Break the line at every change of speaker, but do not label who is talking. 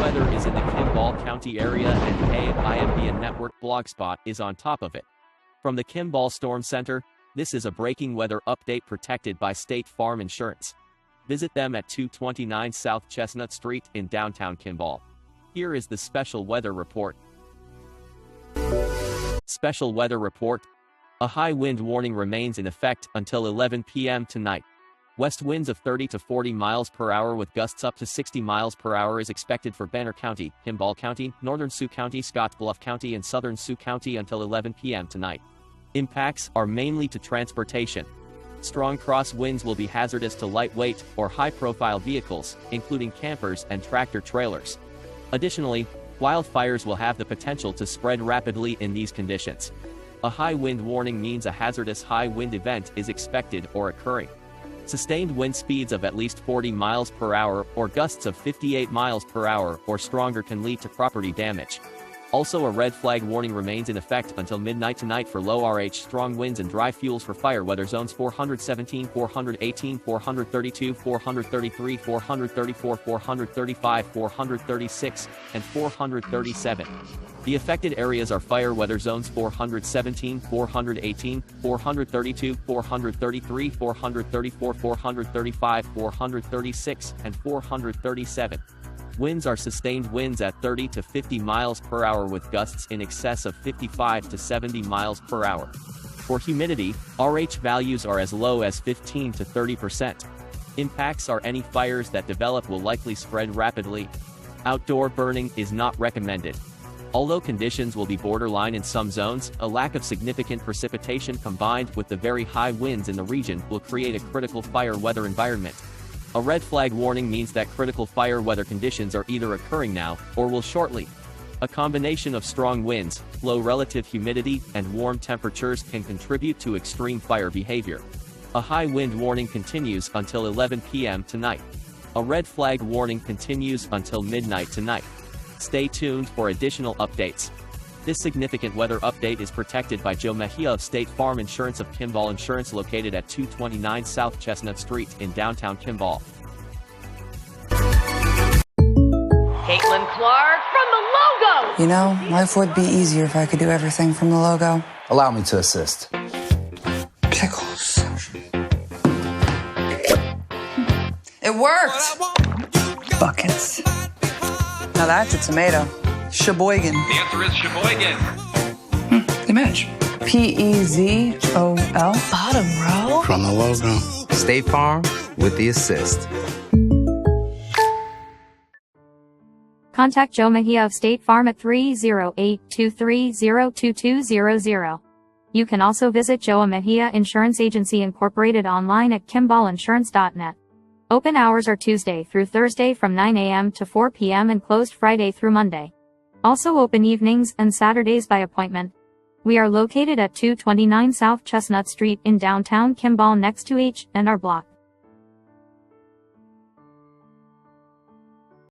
weather is in the Kimball County area and KIMBN Network blogspot is on top of it. From the Kimball Storm Center, this is a breaking weather update protected by State Farm Insurance. Visit them at 229 South Chestnut Street in downtown Kimball. Here is the special weather report. Special weather report. A high wind warning remains in effect until 11 p.m. tonight. West winds of 30 to 40 miles per hour with gusts up to 60 miles per hour is expected for Banner County, Kimball County, Northern Sioux County, Scottsbluff County, and Southern Sioux County until 11 p.m. tonight. Impacts are mainly to transportation. Strong cross winds will be hazardous to lightweight or high-profile vehicles, including campers and tractor-trailers. Additionally, wildfires will have the potential to spread rapidly in these conditions. A high wind warning means a hazardous high wind event is expected or occurring. Sustained wind speeds of at least 40 miles per hour or gusts of 58 miles per hour or stronger can lead to property damage. Also, a red flag warning remains in effect until midnight tonight for low RH strong winds and dry fuels for fire weather zones 417, 418, 432, 433, 434, 435, 436, and 437. The affected areas are fire weather zones 417, 418, 432, 433, 434, 435, 436, and 437. Winds are sustained winds at 30 to 50 miles per hour with gusts in excess of 55 to 70 miles per hour. For humidity, RH values are as low as 15 to 30%. Impacts are any fires that develop will likely spread rapidly. Outdoor burning is not recommended. Although conditions will be borderline in some zones, a lack of significant precipitation combined with the very high winds in the region will create a critical fire weather environment. A red flag warning means that critical fire weather conditions are either occurring now or will shortly. A combination of strong winds, low relative humidity, and warm temperatures can contribute to extreme fire behavior. A high wind warning continues until 11 p.m. tonight. A red flag warning continues until midnight tonight. Stay tuned for additional updates. This significant weather update is protected by Joe Mejia of State Farm Insurance of Kimball Insurance located at 229 South Chestnut Street in downtown Kimball.
Caitlin Clark from the logo!
You know, life would be easier if I could do everything from the logo.
Allow me to assist.
Pickles. It worked! Buckets. Now that's a tomato. Sheboygan.
The answer is Sheboygan.
They match. P-E-Z-O-L. Bottom row?
From the logo.
State Farm with the assist.
Contact Joe Mejia of State Farm at 308-230-2200. You can also visit Joe Mejia Insurance Agency Incorporated online at kimballinsurance.net. Open hours are Tuesday through Thursday from 9 a.m. to 4 p.m. and closed Friday through Monday. Also open evenings and Saturdays by appointment. We are located at 229 South Chestnut Street in downtown Kimball next to H&R Block.